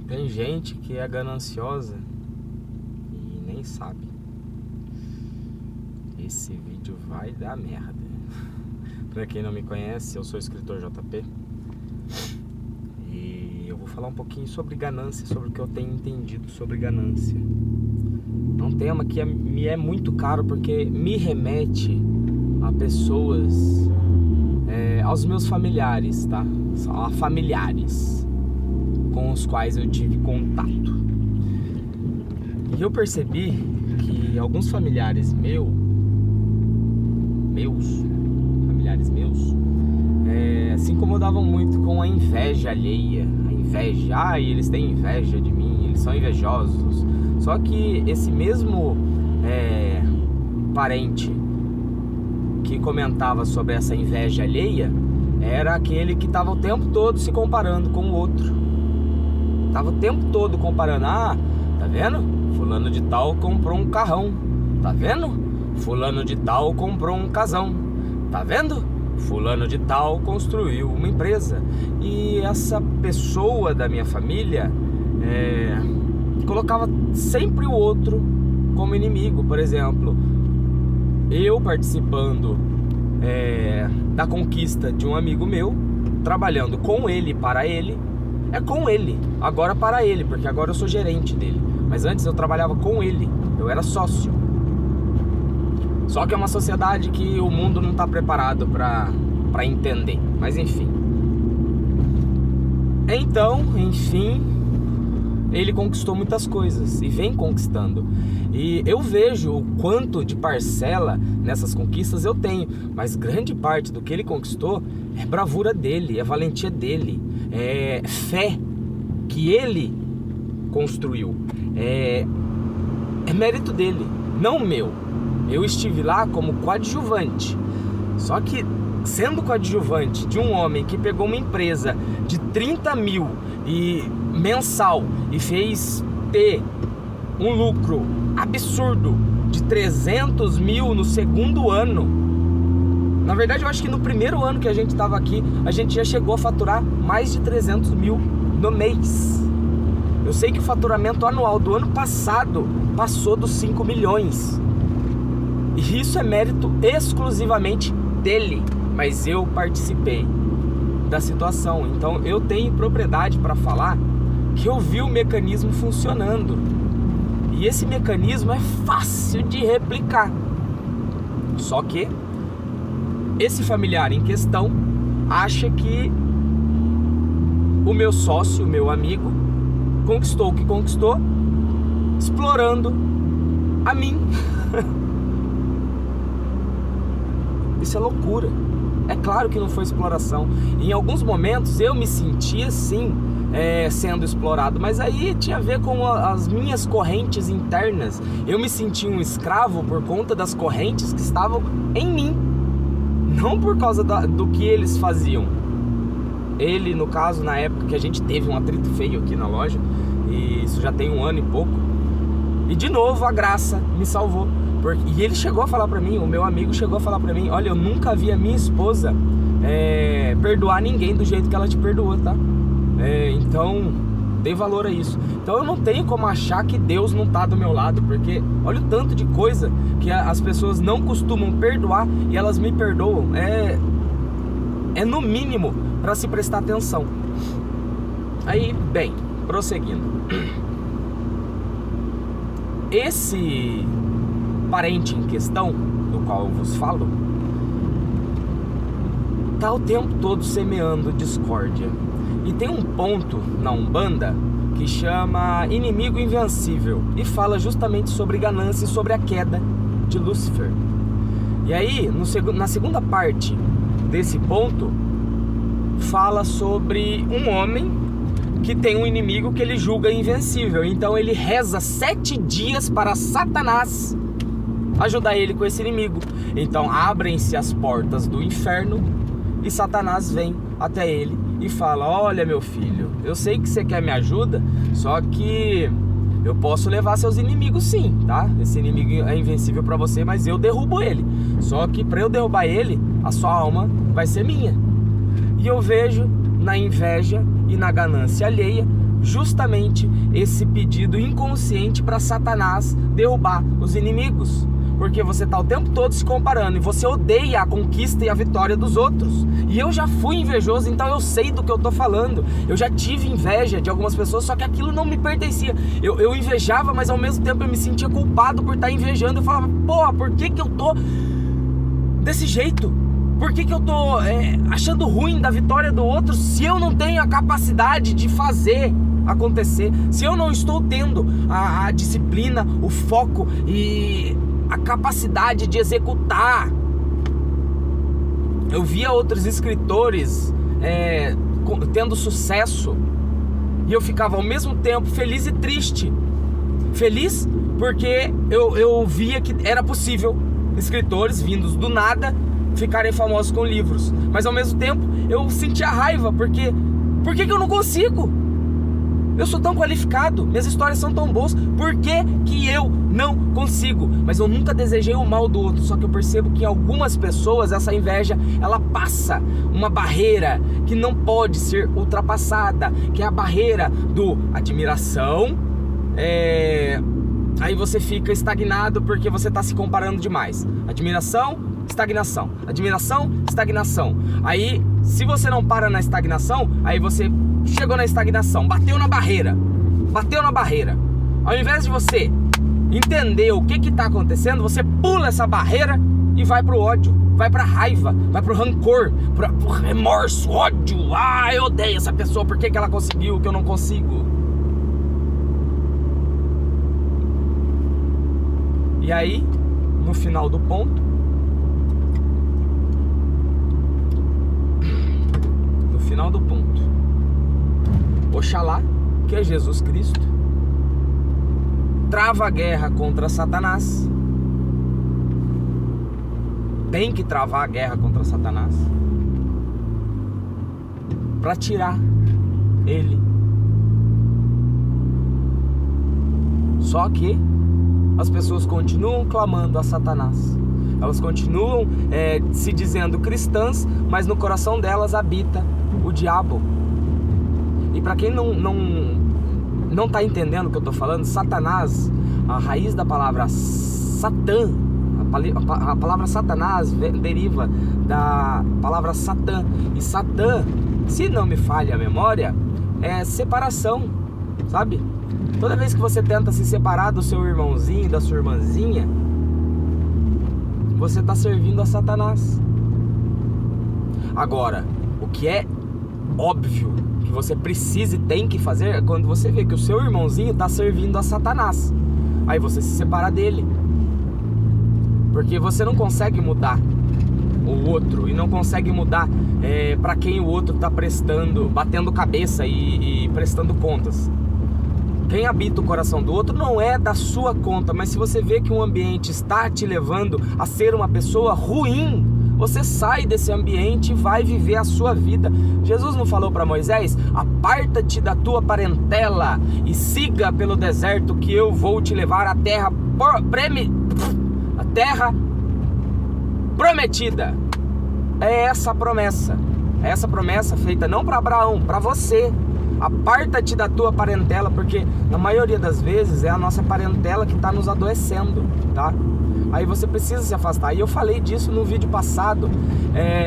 Tem gente que é gananciosa e nem sabe. Esse vídeo vai dar merda. Pra quem não me conhece, eu sou o escritor JP. E eu vou falar um pouquinho sobre ganância, sobre o que eu tenho entendido sobre ganância. É um tema que me é muito caro porque me remete a pessoas, aos meus familiares, tá? A familiares com os quais eu tive contato. E eu percebi que alguns familiares familiares meus, se incomodavam muito com a inveja alheia. A inveja, eles têm inveja de mim, eles são invejosos. Só que esse mesmo parente que comentava sobre essa inveja alheia era aquele que estava o tempo todo se comparando com o outro. Tava o tempo todo comparando. Tá vendo? Fulano de tal comprou um carrão. Tá vendo? Fulano de tal comprou um casão. Tá vendo? Fulano de tal construiu uma empresa. E essa pessoa da minha família colocava sempre o outro como inimigo. Por exemplo, eu participando da conquista de um amigo meu, trabalhando com ele, para ele. É com ele, agora para ele, porque agora eu sou gerente dele. Mas antes eu trabalhava com ele, eu era sócio. Só que é uma sociedade que o mundo não está preparado para entender. Mas enfim. Então, enfim, ele conquistou muitas coisas e vem conquistando. E eu vejo o quanto de parcela nessas conquistas eu tenho. Mas grande parte do que ele conquistou é bravura dele, é valentia dele, é fé que ele construiu. É mérito dele, não meu. Eu estive lá como coadjuvante. Só que sendo coadjuvante de um homem que pegou uma empresa de 30 mil mensal e fez ter um lucro absurdo de 300 mil no segundo ano. Na verdade, eu acho que no primeiro ano que a gente estava aqui, a gente já chegou a faturar mais de 300 mil no mês. Eu sei que o faturamento anual do ano passado passou dos 5 milhões. E isso é mérito exclusivamente dele. Mas eu participei da situação. Então eu tenho propriedade para falar que eu vi o mecanismo funcionando. E esse mecanismo é fácil de replicar. Só que esse familiar em questão acha que o meu sócio, o meu amigo, conquistou o que conquistou, explorando a mim. Isso é loucura. É claro que não foi exploração. Em alguns momentos eu me sentia assim, sendo explorado, mas aí tinha a ver com as minhas correntes internas. Eu me sentia um escravo por conta das correntes que estavam em mim, não por causa do que eles faziam. Ele, no caso, na época que a gente teve um atrito feio aqui na loja, e isso já tem 1 ano e pouco, e de novo a graça me salvou. E ele chegou a falar pra mim, o meu amigo chegou a falar pra mim: olha, eu nunca vi a minha esposa perdoar ninguém do jeito que ela te perdoou, tá? Então, dê valor a isso. Então eu não tenho como achar que Deus não tá do meu lado, porque olha o tanto de coisa que as pessoas não costumam perdoar e elas me perdoam. É no mínimo pra se prestar atenção. Aí, bem, prosseguindo. Esse parente em questão, do qual eu vos falo, tá o tempo todo semeando discórdia. E tem um ponto na Umbanda que chama Inimigo Invencível e fala justamente sobre ganância e sobre a queda de Lúcifer. E aí, na segunda parte desse ponto, fala sobre um homem que tem um inimigo que ele julga invencível. Então ele reza 7 dias para Satanás ajudar ele com esse inimigo. Então abrem-se as portas do inferno e Satanás vem até ele e fala: olha, meu filho, eu sei que você quer me ajuda, só que eu posso levar seus inimigos sim, tá? Esse inimigo é invencível para você, mas eu derrubo ele. Só que para eu derrubar ele, a sua alma vai ser minha. E eu vejo na inveja e na ganância alheia justamente esse pedido inconsciente para Satanás derrubar os inimigos. Porque você está o tempo todo se comparando e você odeia a conquista e a vitória dos outros. E eu já fui invejoso, então eu sei do que eu estou falando. Eu já tive inveja de algumas pessoas, só que aquilo não me pertencia. Eu invejava, mas ao mesmo tempo eu me sentia culpado por estar invejando. Eu falava, porra, por que eu tô desse jeito? Por que eu tô achando ruim da vitória do outro se eu não tenho a capacidade de fazer acontecer? Se eu não estou tendo a disciplina, o foco e a capacidade de executar. Eu via outros escritores tendo sucesso e eu ficava ao mesmo tempo feliz e triste. Feliz porque eu via que era possível escritores vindos do nada ficarem famosos com livros, mas ao mesmo tempo eu sentia raiva porque por que eu não consigo? Eu sou tão qualificado, minhas histórias são tão boas, por que eu não consigo? Mas eu nunca desejei o mal do outro, só que eu percebo que em algumas pessoas essa inveja, ela passa uma barreira que não pode ser ultrapassada, que é a barreira do admiração. Aí você fica estagnado porque você está se comparando demais. Admiração, estagnação. Admiração, estagnação. Aí, se você não para na estagnação, aí você chegou na estagnação, bateu na barreira. Ao invés de você entender o que está acontecendo, você pula essa barreira e vai pro ódio, vai pra raiva, vai pro rancor, pro remorso, ódio. Eu odeio essa pessoa, por que ela conseguiu o que eu não consigo? E aí, no final do ponto, Oxalá, que é Jesus Cristo, trava a guerra contra Satanás. Tem que travar a guerra contra Satanás para tirar ele. Só que as pessoas continuam clamando a Satanás. Elas continuam se dizendo cristãs, mas no coração delas habita o diabo. E para quem não está entendendo o que eu estou falando, Satanás, a raiz da palavra Satã, a palavra Satanás deriva da palavra Satã. E Satã, se não me falha a memória, é separação, sabe? Toda vez que você tenta se separar do seu irmãozinho, da sua irmãzinha, você está servindo a Satanás. Agora, o que é óbvio que você precisa e tem que fazer é quando você vê que o seu irmãozinho está servindo a Satanás. Aí você se separa dele. Porque você não consegue mudar o outro e não consegue mudar para quem o outro está batendo cabeça e prestando contas. Quem habita o coração do outro não é da sua conta, mas se você vê que um ambiente está te levando a ser uma pessoa ruim, você sai desse ambiente e vai viver a sua vida. Jesus não falou para Moisés: aparta-te da tua parentela e siga pelo deserto que eu vou te levar à terra prometida. É essa a promessa feita não para Abraão, para você. Aparta-te da tua parentela, porque na maioria das vezes é a nossa parentela que está nos adoecendo, tá? Aí você precisa se afastar. E eu falei disso no vídeo passado,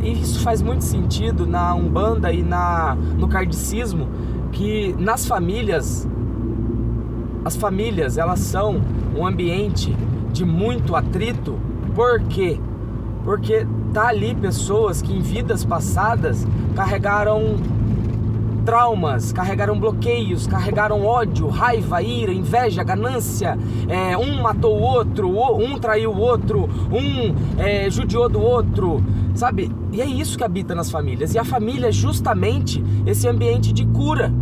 e isso faz muito sentido na Umbanda e no kardecismo, que nas famílias, as famílias, elas são um ambiente de muito atrito. Por quê? Porque tá ali pessoas que em vidas passadas carregaram traumas, carregaram bloqueios, carregaram ódio, raiva, ira, inveja, ganância. Um matou o outro, um traiu o outro, um judiou do outro, sabe? E é isso que habita nas famílias. E a família é justamente esse ambiente de cura.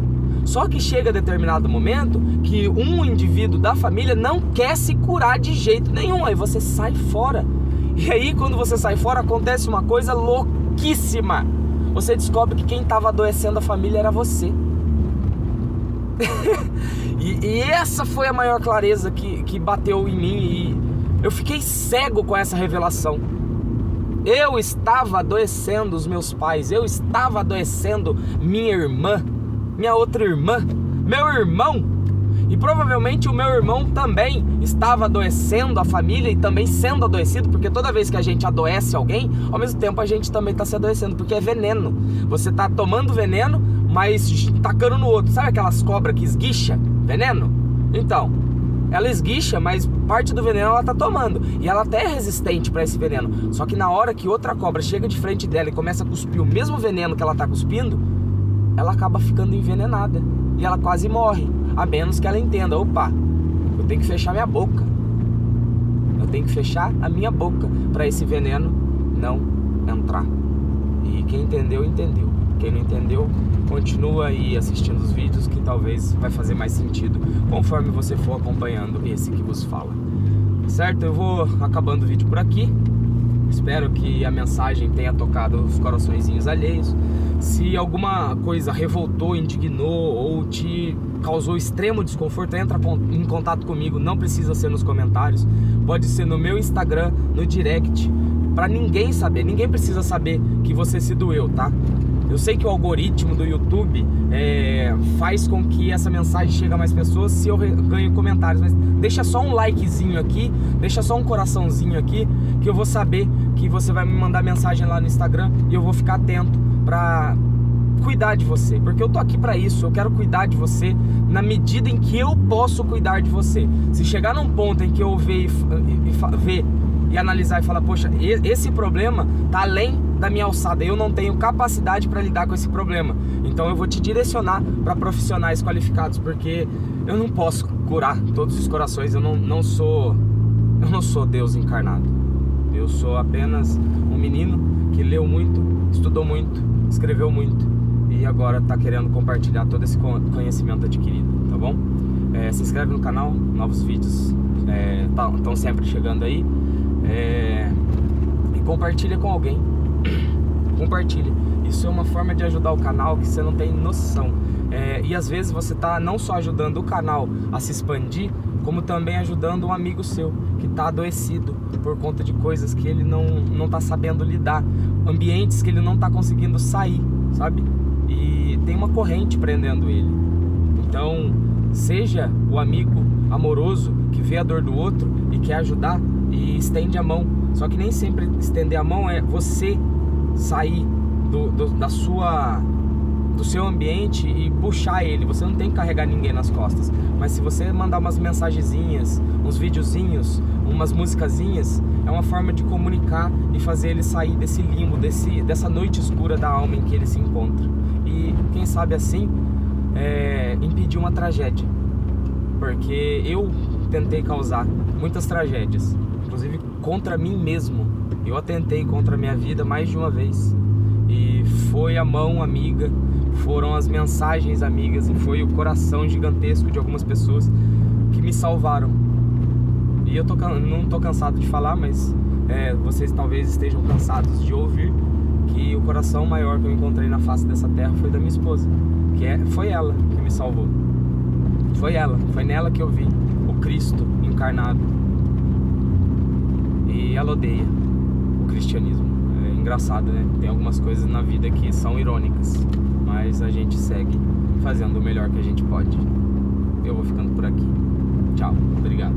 Só que chega a determinado momento que um indivíduo da família não quer se curar de jeito nenhum. Aí você sai fora. E aí quando você sai fora acontece uma coisa louquíssima. Você descobre que quem estava adoecendo a família era você. e essa foi a maior clareza que bateu em mim. E eu fiquei cego com essa revelação. Eu estava adoecendo os meus pais. Eu estava adoecendo minha irmã, minha outra irmã. meu irmão. E provavelmente o meu irmão também estava adoecendo a família e também sendo adoecido, porque toda vez que a gente adoece alguém, ao mesmo tempo a gente também está se adoecendo, porque é veneno. Você está tomando veneno, mas tacando no outro. Sabe aquelas cobras que esguicha veneno? Então, ela esguicha, mas parte do veneno ela está tomando. E ela até é resistente para esse veneno. Só que na hora que outra cobra chega de frente dela e começa a cuspir o mesmo veneno que ela está cuspindo, ela acaba ficando envenenada. E ela quase morre. A menos que ela entenda, opa, eu tenho que fechar minha boca. Eu tenho que fechar a minha boca para esse veneno não entrar. E quem entendeu, entendeu. Quem não entendeu, continua aí assistindo os vídeos que talvez vai fazer mais sentido conforme você for acompanhando esse que vos fala. Certo? Eu vou acabando o vídeo por aqui. Espero que a mensagem tenha tocado os coraçõezinhos alheios. Se alguma coisa revoltou, indignou ou te causou extremo desconforto, entra em contato comigo. Não precisa ser nos comentários, pode ser no meu Instagram, no direct, pra ninguém saber. Ninguém precisa saber que você se doeu, tá? Eu sei que o algoritmo do YouTube faz com que essa mensagem chegue a mais pessoas se eu ganho comentários, mas deixa só um likezinho aqui, deixa só um coraçãozinho aqui, que eu vou saber que você vai me mandar mensagem lá no Instagram e eu vou ficar atento pra cuidar de você, porque eu tô aqui pra isso. Eu quero cuidar de você na medida em que eu posso cuidar de você. Se chegar num ponto em que eu ver e analisar e falar, poxa, esse problema tá além da minha alçada, eu não tenho capacidade para lidar com esse problema, então eu vou te direcionar para profissionais qualificados, porque eu não posso curar todos os corações. Eu não sou Deus encarnado. Eu sou apenas um menino que leu muito, estudou muito, escreveu muito e agora está querendo compartilhar todo esse conhecimento adquirido, tá bom? Se inscreve no canal, novos vídeos estão sempre chegando aí, e compartilha com alguém. Compartilha. Isso é uma forma de ajudar o canal que você não tem noção. E às vezes você está não só ajudando o canal a se expandir, como também ajudando um amigo seu que está adoecido por conta de coisas que ele não está sabendo lidar, ambientes que ele não está conseguindo sair, sabe? E tem uma corrente prendendo ele. Então, seja o amigo amoroso que vê a dor do outro e quer ajudar e estende a mão. Só que nem sempre estender a mão é você sair do seu ambiente e puxar ele. Você não tem que carregar ninguém nas costas, mas se você mandar umas mensagenzinhas, uns videozinhos, umas musicazinhas, é uma forma de comunicar e fazer ele sair desse limbo, dessa noite escura da alma em que ele se encontra. E quem sabe assim impedir uma tragédia, porque eu tentei causar muitas tragédias, inclusive contra mim mesmo. Eu atentei contra a minha vida mais de uma vez, e foi a mão amiga, foram as mensagens amigas e foi o coração gigantesco de algumas pessoas que me salvaram. E eu não tô cansado de falar, mas vocês talvez estejam cansados de ouvir que o coração maior que eu encontrei na face dessa terra foi da minha esposa, foi ela que me salvou. Foi nela que eu vi o Cristo encarnado. E ela odeia o cristianismo. É engraçado, né? Tem algumas coisas na vida que são irônicas, mas a gente segue fazendo o melhor que a gente pode. Eu vou ficando por aqui. Tchau, obrigado.